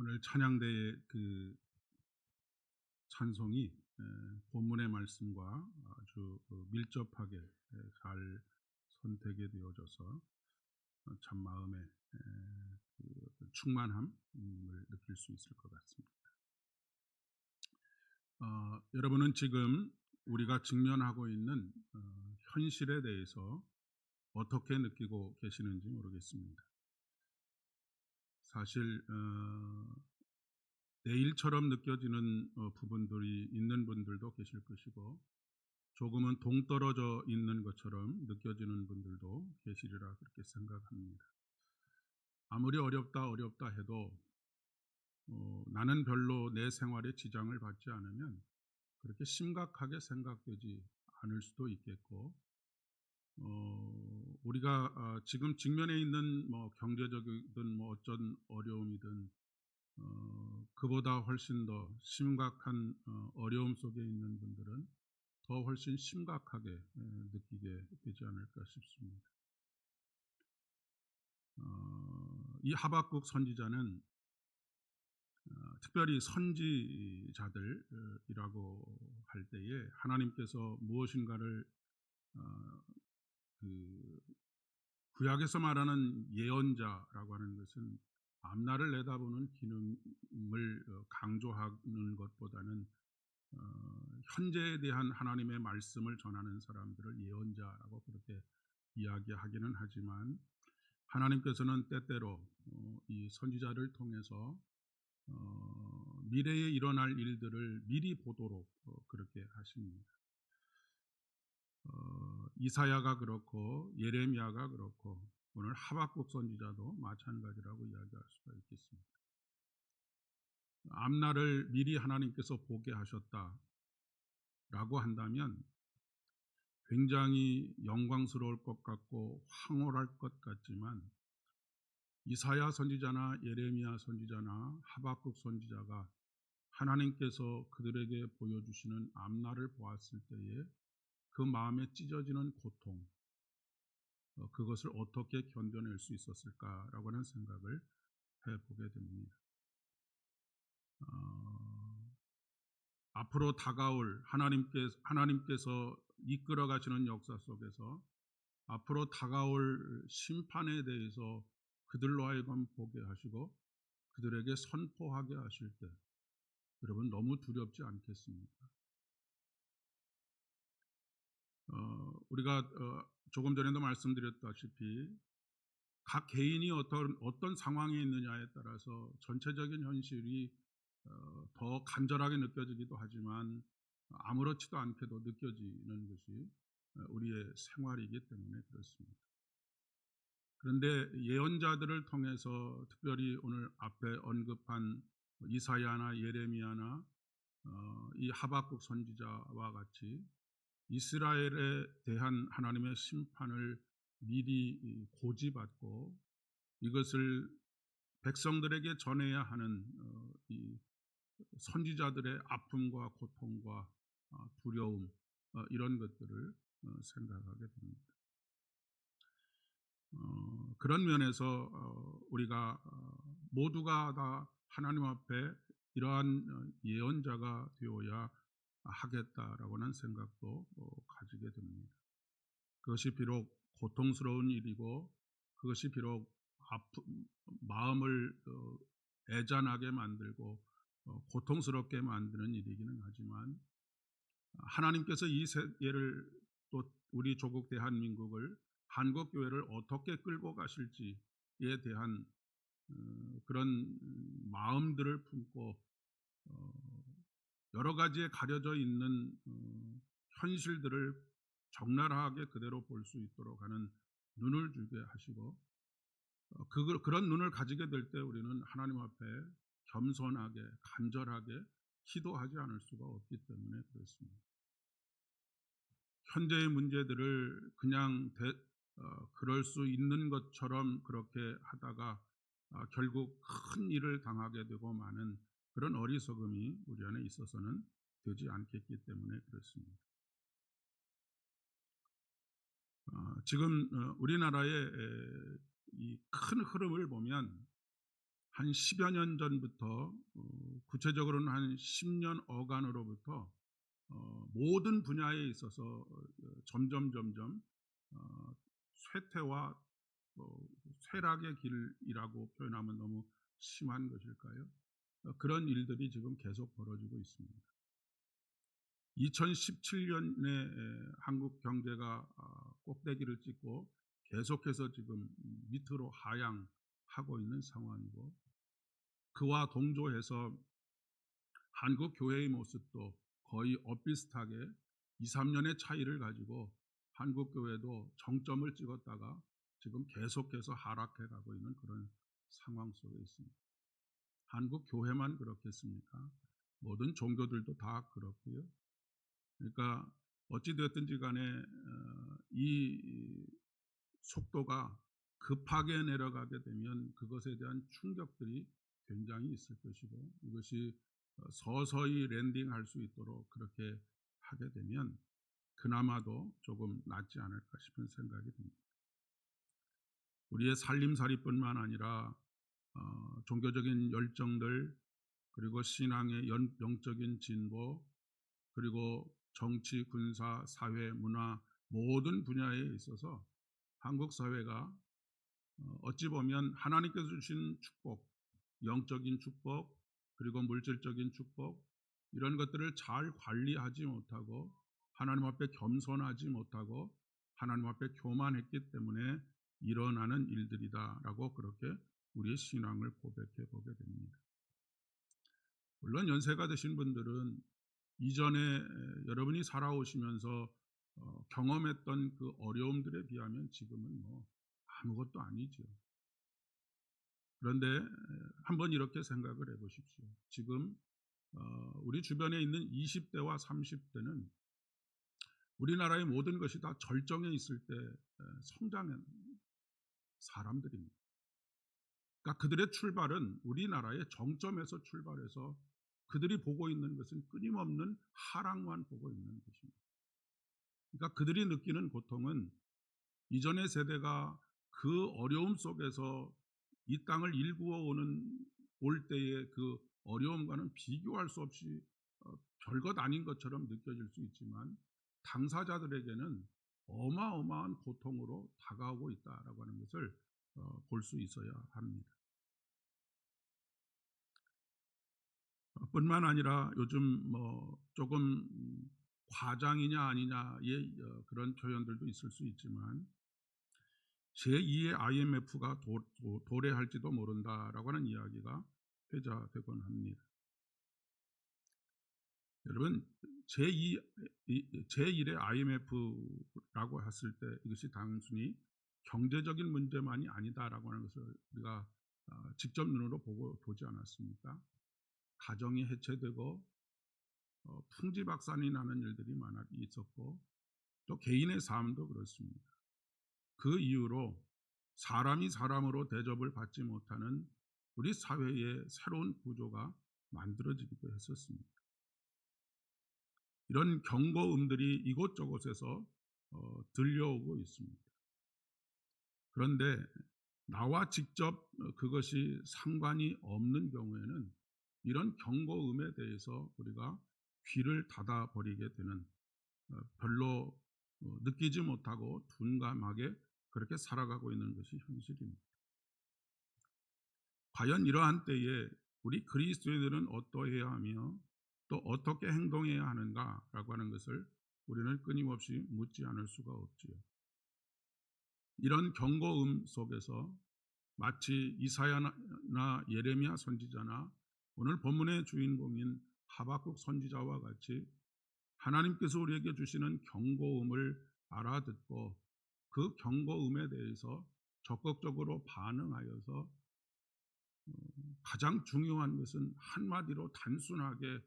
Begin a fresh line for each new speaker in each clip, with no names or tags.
오늘 찬양대의 찬송이 본문의 말씀과 아주 밀접하게 잘 선택이 되어져서 참 마음에 충만함을 느낄 수 있을 것 같습니다. 여러분은 지금 우리가 직면하고 있는 현실에 대해서 어떻게 느끼고 계시는지 모르겠습니다. 사실 내일처럼 느껴지는 부분들이 있는 분들도 계실 것이고, 조금은 동떨어져 있는 것처럼 느껴지는 분들도 계시리라 그렇게 생각합니다. 아무리 어렵다 해도 나는 별로 내 생활에 지장을 받지 않으면 그렇게 심각하게 생각되지 않을 수도 있겠고, 우리가 지금 직면해 있는 경제적이든 어떤 어려움이든 그보다 훨씬 더 심각한 어려움 속에 있는 분들은 더 훨씬 심각하게 느끼게 되지 않을까 싶습니다. 이 하박국 선지자는 특별히 선지자들이라고 할 때에 하나님께서 무엇인가를 그 구약에서 말하는 예언자라고 하는 것은 앞날을 내다보는 기능을 강조하는 것보다는 현재에 대한 하나님의 말씀을 전하는 사람들을 예언자라고 그렇게 이야기하기는 하지만, 하나님께서는 때때로 이 선지자를 통해서 미래에 일어날 일들을 미리 보도록 그렇게 하십니다. 이사야가 그렇고 예레미야가 그렇고 오늘 하박국 선지자도 마찬가지라고 이야기할 수가 있겠습니다. 앞날을 미리 하나님께서 보게 하셨다라고 한다면 굉장히 영광스러울 것 같고 황홀할 것 같지만, 이사야 선지자나 예레미야 선지자나 하박국 선지자가 하나님께서 그들에게 보여주시는 앞날을 보았을 때에 그 마음에 찢어지는 고통, 그것을 어떻게 견뎌낼 수 있었을까라고 하는 생각을 해보게 됩니다. 앞으로 다가올 하나님께서 이끌어 가시는 역사 속에서 앞으로 다가올 심판에 대해서 그들로 하여금 보게 하시고 그들에게 선포하게 하실 때 여러분 너무 두렵지 않겠습니까? 우리가 조금 전에도 말씀드렸다시피 각 개인이 어떤 상황에 있느냐에 따라서 전체적인 현실이 더 간절하게 느껴지기도 하지만 아무렇지도 않게도 느껴지는 것이 우리의 생활이기 때문에 그렇습니다. 그런데 예언자들을 통해서 특별히 오늘 앞에 언급한 이사야나 예레미야나 이 하박국 선지자와 같이 이스라엘에 대한 하나님의 심판을 미리 고지받고 이것을 백성들에게 전해야 하는 이 선지자들의 아픔과 고통과 두려움, 이런 것들을 생각하게 됩니다. 그런 면에서 우리가 모두가 다 하나님 앞에 이러한 예언자가 되어야 하겠다라고는 생각도 가지게 됩니다. 그것이 비록 고통스러운 일이고 그것이 비록 마음을 애잔하게 만들고 고통스럽게 만드는 일이기는 하지만, 하나님께서 이 세계를 또 우리 조국 대한민국을 한국교회를 어떻게 끌고 가실지에 대한 그런 마음들을 품고 여러 가지에 가려져 있는 현실들을 적나라하게 그대로 볼 수 있도록 하는 눈을 주게 하시고, 그런 눈을 가지게 될 때 우리는 하나님 앞에 겸손하게 간절하게 기도하지 않을 수가 없기 때문에 그렇습니다. 현재의 문제들을 그냥 그럴 수 있는 것처럼 그렇게 하다가 결국 큰 일을 당하게 되고 마는 그런 어리석음이 우리 안에 있어서는 되지 않겠기 때문에 그렇습니다. 지금 우리나라의 이 큰 흐름을 보면 한 10여 년 전부터 구체적으로는 한 10년 어간으로부터 모든 분야에 있어서 점점 어, 쇠퇴와 쇠락의 길이라고 표현하면 너무 심한 것일까요? 그런 일들이 지금 계속 벌어지고 있습니다. 2017년에 한국 경제가 꼭대기를 찍고 계속해서 지금 밑으로 하향하고 있는 상황이고, 그와 동조해서 한국 교회의 모습도 거의 엇비슷하게 2, 3년의 차이를 가지고 한국 교회도 정점을 찍었다가 지금 계속해서 하락해 가고 있는 그런 상황 속에 있습니다. 한국 교회만 그렇겠습니까? 모든 종교들도 다 그렇고요. 그러니까 어찌 되었든지 간에 이 속도가 급하게 내려가게 되면 그것에 대한 충격들이 굉장히 있을 것이고, 이것이 서서히 랜딩할 수 있도록 그렇게 하게 되면 그나마도 조금 낫지 않을까 싶은 생각이 듭니다. 우리의 살림살이뿐만 아니라 종교적인 열정들, 그리고 신앙의 영적인 진보, 그리고 정치, 군사, 사회, 문화 모든 분야에 있어서 한국 사회가 어찌 보면 하나님께서 주신 축복, 영적인 축복, 그리고 물질적인 축복, 이런 것들을 잘 관리하지 못하고 하나님 앞에 겸손하지 못하고 하나님 앞에 교만했기 때문에 일어나는 일들이다라고 그렇게 우리의 신앙을 고백해 보게 됩니다. 물론 연세가 드신 분들은 이전에 여러분이 살아오시면서 경험했던 그 어려움들에 비하면 지금은 뭐 아무것도 아니죠. 그런데 한번 이렇게 생각을 해보십시오. 지금 우리 주변에 있는 20대와 30대는 우리나라의 모든 것이 다 절정에 있을 때 성장한 사람들입니다. 그러니까 그들의 출발은 우리나라의 정점에서 출발해서 그들이 보고 있는 것은 끊임없는 하락만 보고 있는 것입니다. 그러니까 그들이 느끼는 고통은 이전의 세대가 그 어려움 속에서 이 땅을 일구어 올 때의 그 어려움과는 비교할 수 없이 별것 아닌 것처럼 느껴질 수 있지만, 당사자들에게는 어마어마한 고통으로 다가오고 있다라고 하는 것을 볼 수 있어야 합니다. 뿐만 아니라 요즘 뭐 조금 과장이냐 아니냐의 그런 표현들도 있을 수 있지만, 제2의 IMF가 도래할지도 모른다라고 하는 이야기가 회자되곤 합니다. 여러분, 제1의 IMF라고 했을 때 이것이 단순히 경제적인 문제만이 아니다라고 하는 것을 우리가 직접 눈으로 보지 않았습니까? 가정이 해체되고 풍지박산이 나는 일들이 많이 있었고, 또 개인의 삶도 그렇습니다. 그 이후로 사람이 사람으로 대접을 받지 못하는 우리 사회의 새로운 구조가 만들어지기도 했었습니다. 이런 경고음들이 이곳저곳에서 들려오고 있습니다. 그런데 나와 직접 그것이 상관이 없는 경우에는 이런 경고음에 대해서 우리가 귀를 닫아버리게 되는, 별로 느끼지 못하고 둔감하게 그렇게 살아가고 있는 것이 현실입니다. 과연 이러한 때에 우리 그리스도인들은 어떠해야 하며 또 어떻게 행동해야 하는가라고 하는 것을 우리는 끊임없이 묻지 않을 수가 없지요. 이런 경고음 속에서 마치 이사야나 예레미야 선지자나 오늘 본문의 주인공인 하박국 선지자와 같이 하나님께서 우리에게 주시는 경고음을 알아듣고 그 경고음에 대해서 적극적으로 반응하여서 가장 중요한 것은 한마디로 단순하게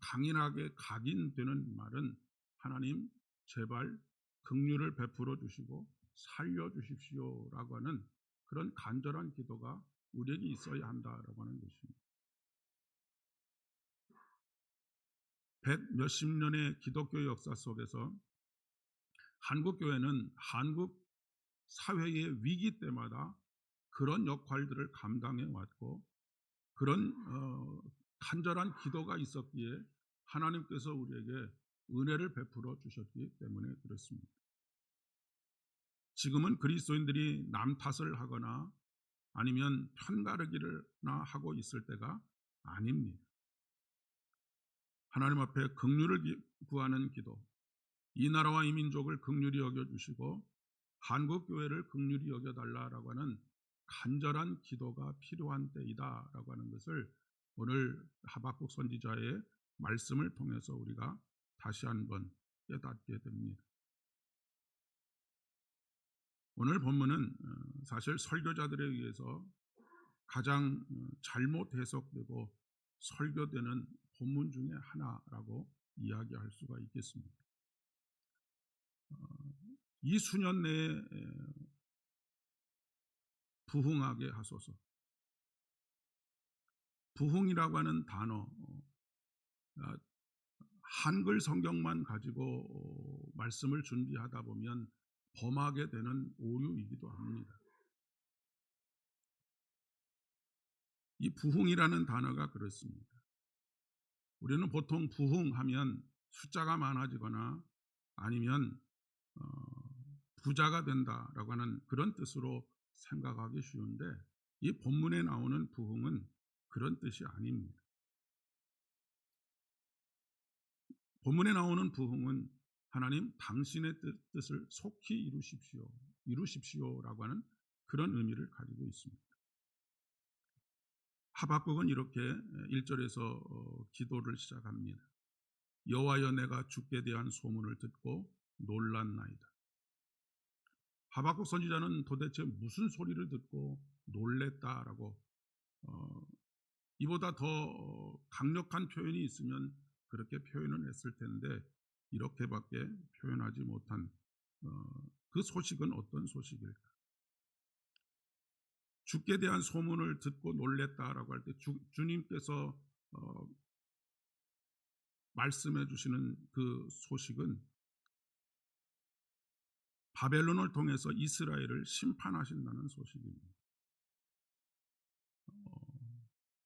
강인하게 각인되는 말은 하나님 제발 긍휼을 베풀어 주시고 살려 주십시오라고 하는 그런 간절한 기도가 우리에게 있어야 한다라고 하는 것입니다. 100몇십 년의 기독교 역사 속에서 한국 교회는 한국 사회의 위기 때마다 그런 역할들을 감당해 왔고 그런 간절한 기도가 있었기에 하나님께서 우리에게 은혜를 베풀어 주셨기 때문에 그렇습니다. 지금은 그리스도인들이 남 탓을 하거나 아니면 편가르기를나 하고 있을 때가 아닙니다. 하나님 앞에 긍휼을 구하는 기도, 이 나라와 이 민족을 긍휼히 여겨주시고 한국 교회를 긍휼히 여겨달라라고 하는 간절한 기도가 필요한 때이다라고 하는 것을 오늘 하박국 선지자의 말씀을 통해서 우리가 다시 한번 깨닫게 됩니다. 오늘 본문은 사실 설교자들에 의해서 가장 잘못 해석되고 설교되는 본문 중에 하나라고 이야기할 수가 있겠습니다. 이 수년 내에 부흥하게 하소서. 부흥이라고 하는 단어, 한글 성경만 가지고 말씀을 준비하다 보면 범하게 되는 오류이기도 합니다. 이 부흥이라는 단어가 그렇습니다. 우리는 보통 부흥하면 숫자가 많아지거나 아니면 부자가 된다라고 하는 그런 뜻으로 생각하기 쉬운데 이 본문에 나오는 부흥은 그런 뜻이 아닙니다. 본문에 나오는 부흥은 하나님 당신의 뜻을 속히 이루십시오라고 하는 그런 의미를 가지고 있습니다. 하박국은 이렇게 1절에서 기도를 시작합니다. 여호와여, 내가 주께 대한 소문을 듣고 놀랐나이다. 하박국 선지자는 도대체 무슨 소리를 듣고 놀랬다라고 이보다 더 강력한 표현이 있으면 그렇게 표현을 했을 텐데 이렇게밖에 표현하지 못한 그 소식은 어떤 소식일까? 주께 대한 소문을 듣고 놀랬다라고 할 때 주님께서 말씀해 주시는 그 소식은 바벨론을 통해서 이스라엘을 심판하신다는 소식입니다.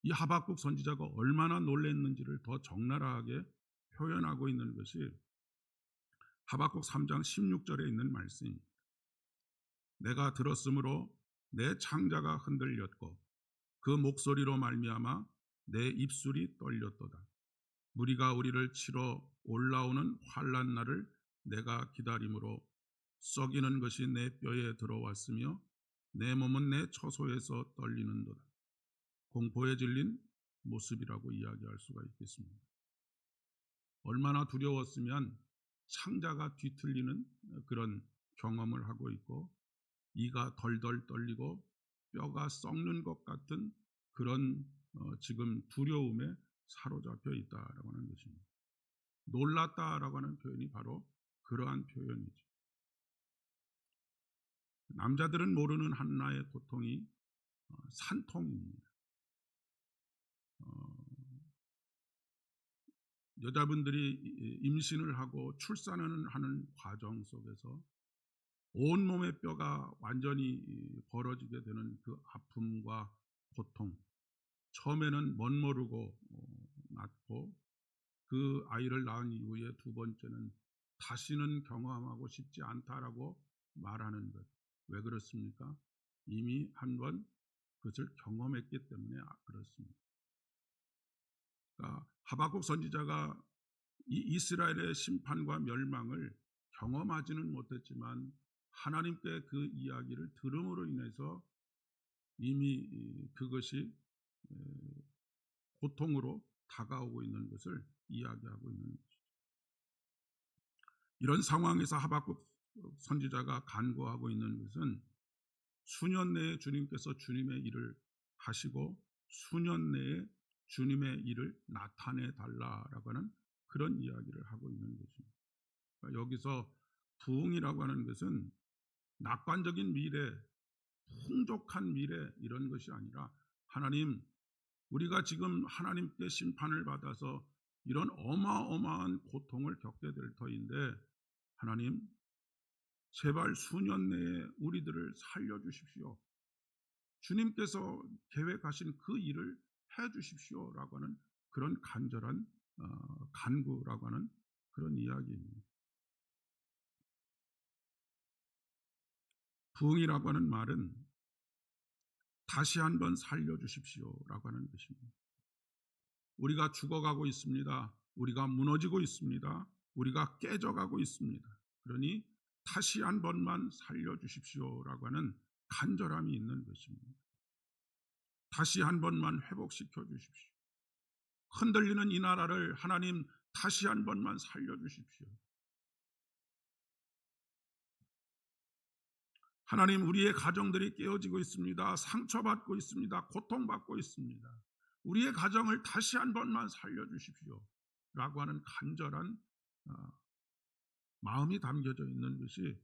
이 하박국 선지자가 얼마나 놀랐는지를 더 적나라하게 표현하고 있는 것이 하박국 3장 16절에 있는 말씀입니다. 내가 들었으므로 내 창자가 흔들렸고 그 목소리로 말미암아 내 입술이 떨렸도다. 무리가 우리를 치러 올라오는 환난 날을 내가 기다림으로 썩이는 것이 내 뼈에 들어왔으며 내 몸은 내 처소에서 떨리는도다. 공포에 질린 모습이라고 이야기할 수가 있겠습니다. 얼마나 두려웠으면 창자가 뒤틀리는 그런 경험을 하고 있고 이가 덜덜 떨리고 뼈가 썩는 것 같은 그런 지금 두려움에 사로잡혀 있다라고 하는 것입니다. 놀랐다라고 하는 표현이 바로 그러한 표현이죠. 남자들은 모르는 한나의 고통이 산통입니다. 여자분들이 임신을 하고 출산을 하는 과정 속에서 온몸의 뼈가 완전히 벌어지게 되는 그 아픔과 고통, 처음에는 멋모르고 낳고 그 아이를 낳은 이후에 두 번째는 다시는 경험하고 싶지 않다라고 말하는 것. 왜 그렇습니까? 이미 한 번 그것을 경험했기 때문에 그렇습니다. 그러니까 하박국 선지자가 이 이스라엘의 심판과 멸망을 경험하지는 못했지만 하나님께 그 이야기를 들음으로 인해서 이미 그것이 고통으로 다가오고 있는 것을 이야기하고 있는 것이죠. 이런 상황에서 하박국 선지자가 간구하고 있는 것은 수년 내에 주님께서 주님의 일을 하시고 수년 내에 주님의 일을 나타내 달라라고 하는 그런 이야기를 하고 있는 것입니다. 그러니까 여기서 부흥이라고 하는 것은 낙관적인 미래, 풍족한 미래 이런 것이 아니라 하나님, 우리가 지금 하나님께 심판을 받아서 이런 어마어마한 고통을 겪게 될 터인데 하나님, 제발 수년 내에 우리들을 살려주십시오. 주님께서 계획하신 그 일을 해 주십시오라고 하는 그런 간절한 간구라고 하는 그런 이야기입니다. 부흥이라고 하는 말은 다시 한번 살려주십시오라고 하는 것입니다. 우리가 죽어가고 있습니다. 우리가 무너지고 있습니다. 우리가 깨져가고 있습니다. 그러니 다시 한 번만 살려주십시오라고 하는 간절함이 있는 것입니다. 다시 한 번만 회복시켜 주십시오. 흔들리는 이 나라를 하나님 다시 한 번만 살려주십시오. 하나님, 우리의 가정들이 깨어지고 있습니다. 상처받고 있습니다. 고통받고 있습니다. 우리의 가정을 다시 한 번만 살려주십시오 라고 하는 간절한 마음이 담겨져 있는 것이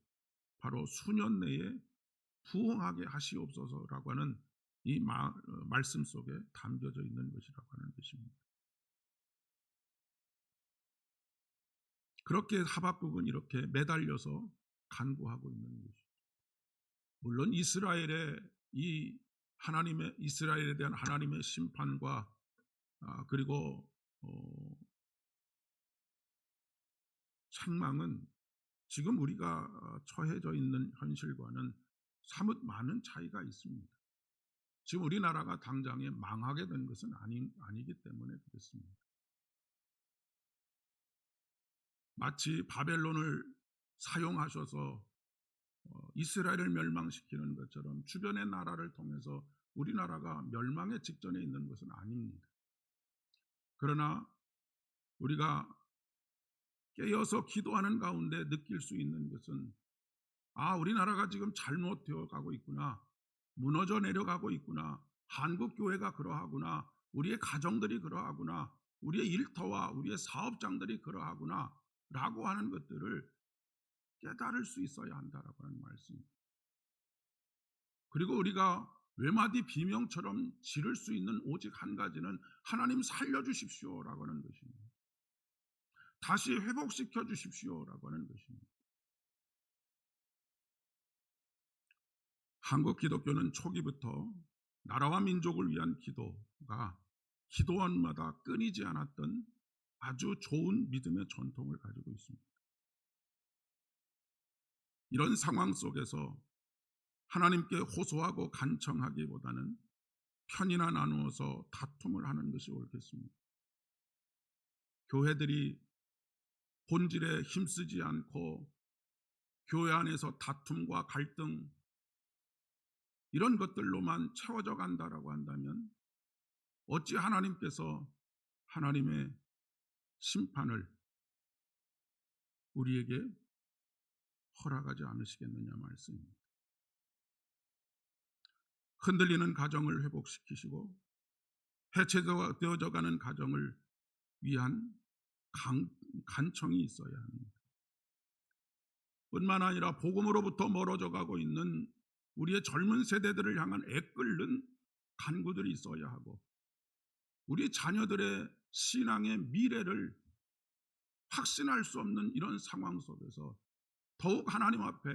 바로 수년 내에 부흥하게 하시옵소서라고 하는 이 말씀 속에 담겨져 있는 것이라고 하는 것입니다. 그렇게 하박국은 이렇게 매달려서 간구하고 있는 것이죠. 물론 이스라엘의 이스라엘에 대한 하나님의 심판과 그리고 책망은 지금 우리가 처해져 있는 현실과는 사뭇 많은 차이가 있습니다. 지금 우리나라가 당장에 망하게 된 것은 아니기 때문에 그렇습니다. 마치 바벨론을 사용하셔서 이스라엘을 멸망시키는 것처럼 주변의 나라를 통해서 우리나라가 멸망의 직전에 있는 것은 아닙니다. 그러나 우리가 깨어서 기도하는 가운데 느낄 수 있는 것은 우리나라가 지금 잘못되어 가고 있구나. 무너져 내려가고 있구나. 한국교회가 그러하구나. 우리의 가정들이 그러하구나. 우리의 일터와 우리의 사업장들이 그러하구나 라고 하는 것들을 깨달을 수 있어야 한다라고 하는 말씀입니다. 그리고 우리가 외마디 비명처럼 지를 수 있는 오직 한 가지는 하나님 살려주십시오라고 하는 것입니다. 다시 회복시켜 주십시오라고 하는 것입니다. 한국 기독교는 초기부터 나라와 민족을 위한 기도가 기도원마다 끊이지 않았던 아주 좋은 믿음의 전통을 가지고 있습니다. 이런 상황 속에서 하나님께 호소하고 간청하기보다는 편이나 나누어서 다툼을 하는 것이 옳겠습니다. 교회들이 본질에 힘쓰지 않고 교회 안에서 다툼과 갈등 이런 것들로만 채워져 간다라고 한다면 어찌 하나님께서 하나님의 심판을 우리에게 허락하지 않으시겠느냐 말씀입니다. 흔들리는 가정을 회복시키시고 해체되어져 가는 가정을 위한 간청이 있어야 합니다. 뿐만 아니라 복음으로부터 멀어져 가고 있는 우리의 젊은 세대들을 향한 애끓는 간구들이 있어야 하고 우리 자녀들의 신앙의 미래를 확신할 수 없는 이런 상황 속에서 더욱 하나님 앞에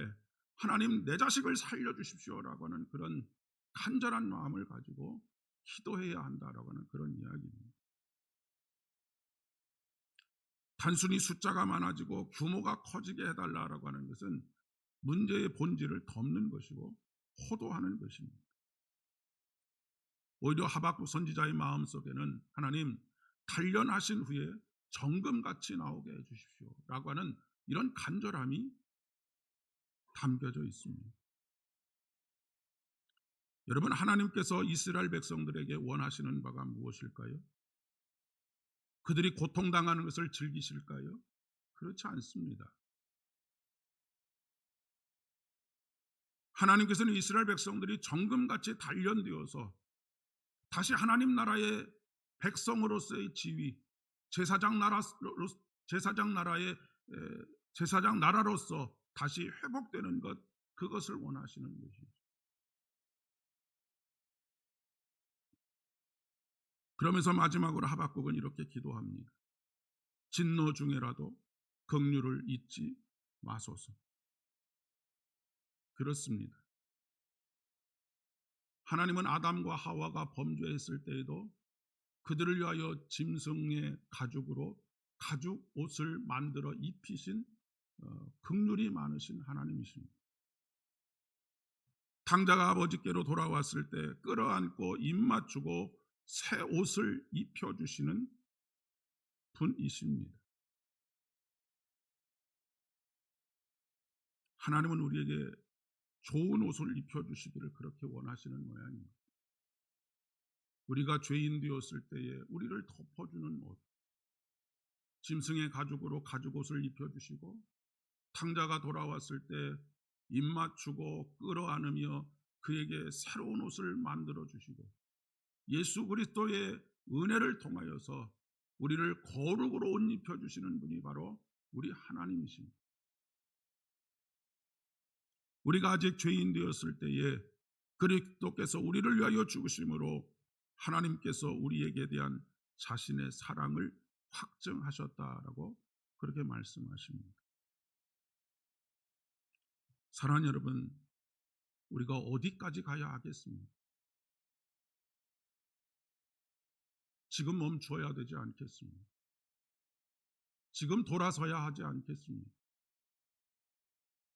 하나님 내 자식을 살려주십시오라고 하는 그런 간절한 마음을 가지고 기도해야 한다라고 하는 그런 이야기입니다. 단순히 숫자가 많아지고 규모가 커지게 해달라고 하는 것은 문제의 본질을 덮는 것이고 호도하는 것입니다. 오히려 하박국 선지자의 마음속에는 하나님 단련하신 후에 정금같이 나오게 해주십시오 라고 하는 이런 간절함이 담겨져 있습니다. 여러분, 하나님께서 이스라엘 백성들에게 원하시는 바가 무엇일까요? 그들이 고통당하는 것을 즐기실까요? 그렇지 않습니다. 하나님께서는 이스라엘 백성들이 정금같이 단련되어서 다시 하나님 나라의 백성으로서의 지위, 제사장 나라로서 다시 회복되는 것, 그것을 원하시는 것이죠. 그러면서 마지막으로 하박국은 이렇게 기도합니다. 진노 중에라도 긍휼을 잊지 마소서. 그렇습니다. 하나님은 아담과 하와가 범죄했을 때에도 그들을 위하여 짐승의 가죽으로 가죽 옷을 만들어 입히신 긍휼이 많으신 하나님이십니다. 탕자가 아버지께로 돌아왔을 때 끌어안고 입맞추고 새 옷을 입혀주시는 분이십니다. 하나님은 우리에게 좋은 옷을 입혀주시기를 그렇게 원하시는 모양입니다. 우리가 죄인 되었을 때에 우리를 덮어주는 옷, 짐승의 가죽으로 가죽옷을 입혀주시고 탕자가 돌아왔을 때 입맞추고 끌어안으며 그에게 새로운 옷을 만들어 주시고 예수 그리스도의 은혜를 통하여서 우리를 거룩으로 옷 입혀주시는 분이 바로 우리 하나님이십니다. 우리가 아직 죄인 되었을 때에 그리스도께서 우리를 위하여 죽으심으로 하나님께서 우리에게 대한 자신의 사랑을 확증하셨다라고 그렇게 말씀하십니다. 사랑하는 여러분, 우리가 어디까지 가야 하겠습니까? 지금 멈춰야 되지 않겠습니까? 지금 돌아서야 하지 않겠습니까?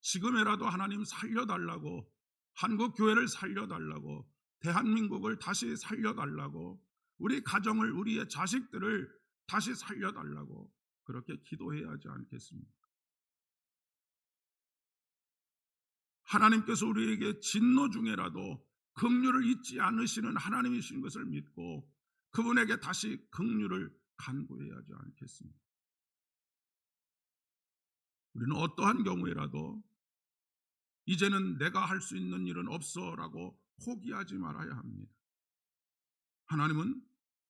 지금이라도 하나님 살려달라고, 한국 교회를 살려달라고, 대한민국을 다시 살려달라고, 우리 가정을, 우리의 자식들을 다시 살려달라고 그렇게 기도해야 하지 않겠습니까? 하나님께서 우리에게 진노 중에라도 긍휼을 잊지 않으시는 하나님이신 것을 믿고 그분에게 다시 긍휼을 간구해야 하지 않겠습니까? 우리는 어떠한 경우에라도 이제는 내가 할 수 있는 일은 없어라고 포기하지 말아야 합니다. 하나님은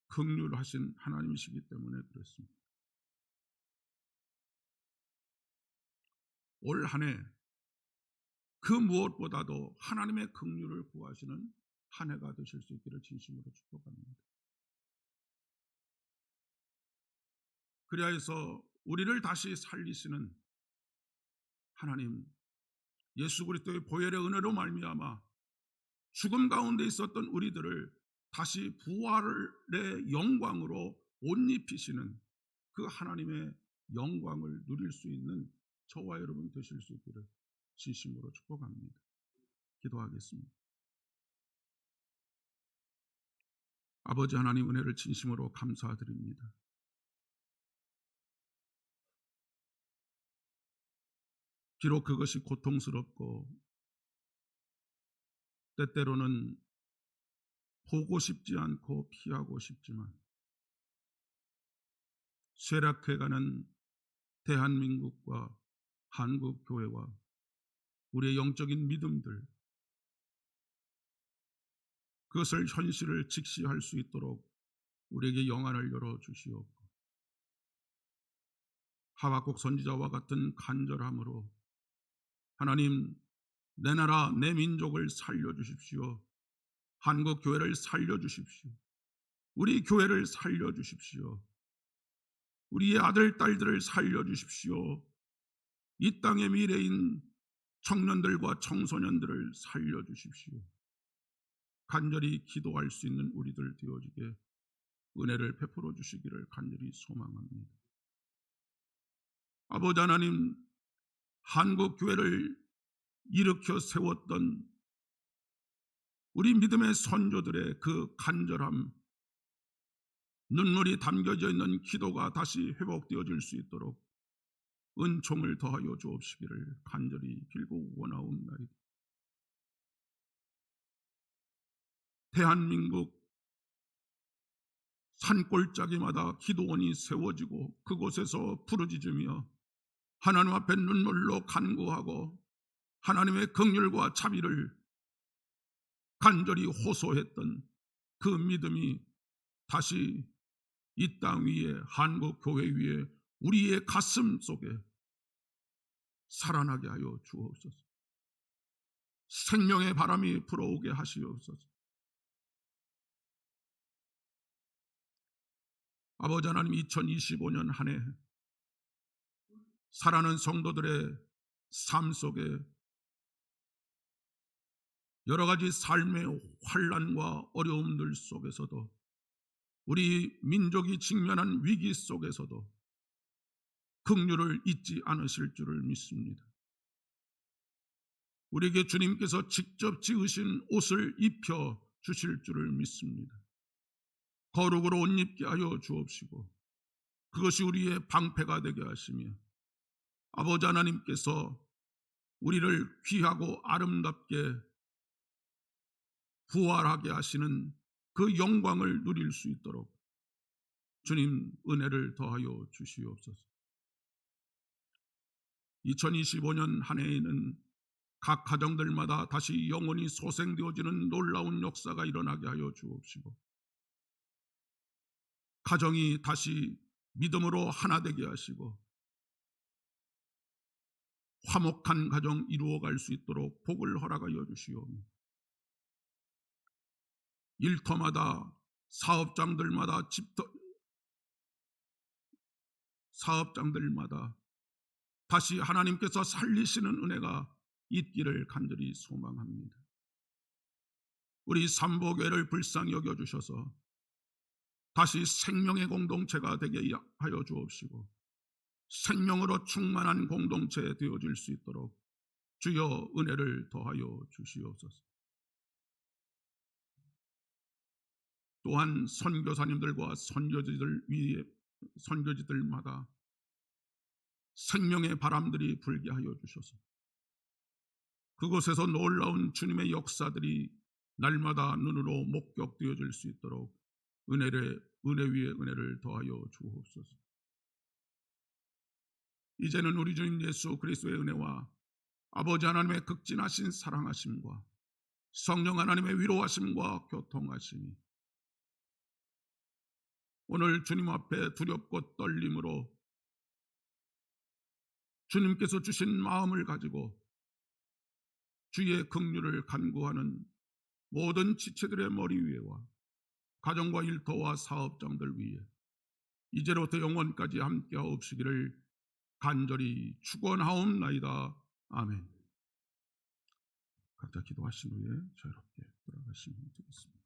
긍휼하신 하나님이시기 때문에 그렇습니다. 올 한 해 그 무엇보다도 하나님의 긍휼을 구하시는 한 해가 되실 수 있기를 진심으로 축복합니다. 그리하여서 우리를 다시 살리시는 하나님, 예수 그리스도의 보혈의 은혜로 말미암아 죽음 가운데 있었던 우리들을 다시 부활의 영광으로 옷 입히시는 그 하나님의 영광을 누릴 수 있는 저와 여러분 되실 수 있기를 진심으로 축복합니다. 기도하겠습니다. 아버지 하나님, 은혜를 진심으로 감사드립니다. 비록 그것이 고통스럽고 때때로는 보고 싶지 않고 피하고 싶지만 쇠락해가는 대한민국과 한국 교회와 우리의 영적인 믿음들, 그것을 현실을 직시할 수 있도록 우리에게 영안을 열어주시옵고 하박국 선지자와 같은 간절함으로 하나님, 내 나라 내 민족을 살려주십시오. 한국 교회를 살려주십시오. 우리 교회를 살려주십시오. 우리의 아들 딸들을 살려주십시오. 이 땅의 미래인 청년들과 청소년들을 살려주십시오. 간절히 기도할 수 있는 우리들 되어지게 은혜를 베풀어 주시기를 간절히 소망합니다. 아버지 하나님, 한국 교회를 일으켜 세웠던 우리 믿음의 선조들의 그 간절함, 눈물이 담겨져 있는 기도가 다시 회복되어질 수 있도록 은총을 더하여 주옵시기를 간절히 빌고 원하옵나이다. 대한민국 산골짜기마다 기도원이 세워지고 그곳에서 부르짖으며 하나님 앞에 눈물로 간구하고 하나님의 긍휼과 자비를 간절히 호소했던 그 믿음이 다시 이 땅 위에, 한국 교회 위에, 우리의 가슴 속에 살아나게 하여 주옵소서. 생명의 바람이 불어오게 하시옵소서. 아버지 하나님, 2025년 한 해 살아가는 성도들의 삶 속에 여러 가지 삶의 환난과 어려움들 속에서도, 우리 민족이 직면한 위기 속에서도 긍휼을 잊지 않으실 줄을 믿습니다. 우리에게 주님께서 직접 지으신 옷을 입혀 주실 줄을 믿습니다. 거룩으로 옷 입게 하여 주옵시고 그것이 우리의 방패가 되게 하시며, 아버지 하나님께서 우리를 귀하고 아름답게 부활하게 하시는 그 영광을 누릴 수 있도록 주님 은혜를 더하여 주시옵소서. 2025년 한 해에는 각 가정들마다 다시 영혼이 소생되어지는 놀라운 역사가 일어나게 하여 주옵시고, 가정이 다시 믿음으로 하나 되게 하시고 화목한 가정 이루어갈 수 있도록 복을 허락하여 주시오며, 일터마다 사업장들마다 다시 하나님께서 살리시는 은혜가 있기를 간절히 소망합니다. 우리 삼보교회를 불쌍히 여겨주셔서 다시 생명의 공동체가 되게 하여 주옵시고 생명으로 충만한 공동체 되어질 수 있도록 주여 은혜를 더하여 주시옵소서. 또한 선교사님들과 선교지들마다 생명의 바람들이 불게 하여 주셔서 그곳에서 놀라운 주님의 역사들이 날마다 눈으로 목격되어질 수 있도록 은혜 위에 은혜를 더하여 주옵소서. 이제는 우리 주님 예수 그리스도의 은혜와 아버지 하나님의 극진하신 사랑하심과 성령 하나님의 위로하심과 교통하심이 오늘 주님 앞에 두렵고 떨림으로 주님께서 주신 마음을 가지고 주의 긍휼을 간구하는 모든 지체들의 머리 위에와 가정과 일터와 사업장들 위에 이제로부터 영원까지 함께하옵시기를 간절히 축원하옵나이다. 아멘. 각자 기도하신 후에 자유롭게 돌아가시면 되겠습니다.